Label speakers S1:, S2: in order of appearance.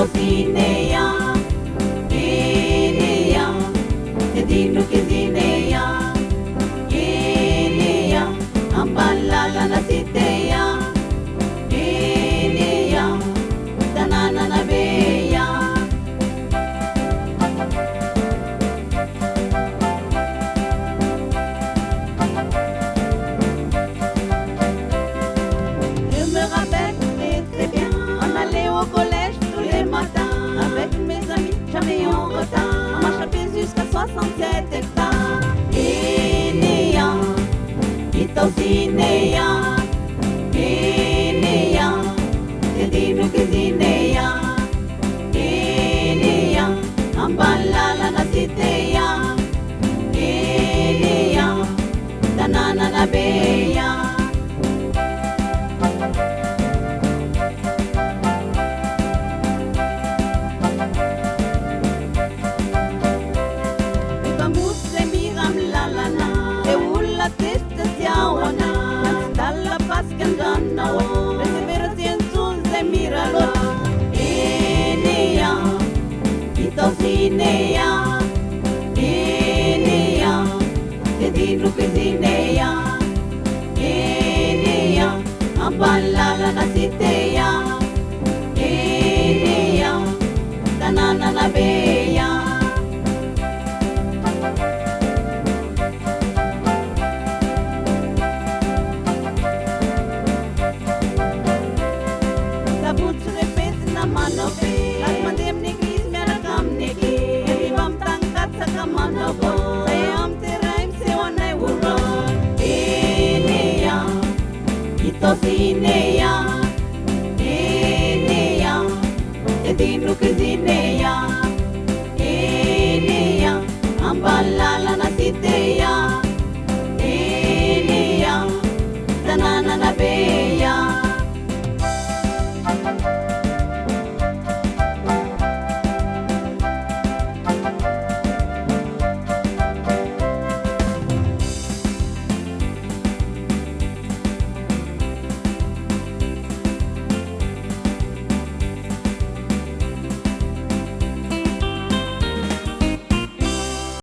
S1: Zinea, Inea, Edino que Zinea, Inea, Ambalala na Sitea, Inea, Tanana na Beya. Je me rappelle très bien, on allait au collège tous les matins. Avec mes amis, jamais en retard. On marchait jusqu'à 67 hectares. Inea, Zinea, Inea, Edino que Zinea, Inea, Ambalala na Sitea, Inea, Tanana na Beya. Zinea, Inea, Edino que Zinea, Inea, Ambalala na Sitea.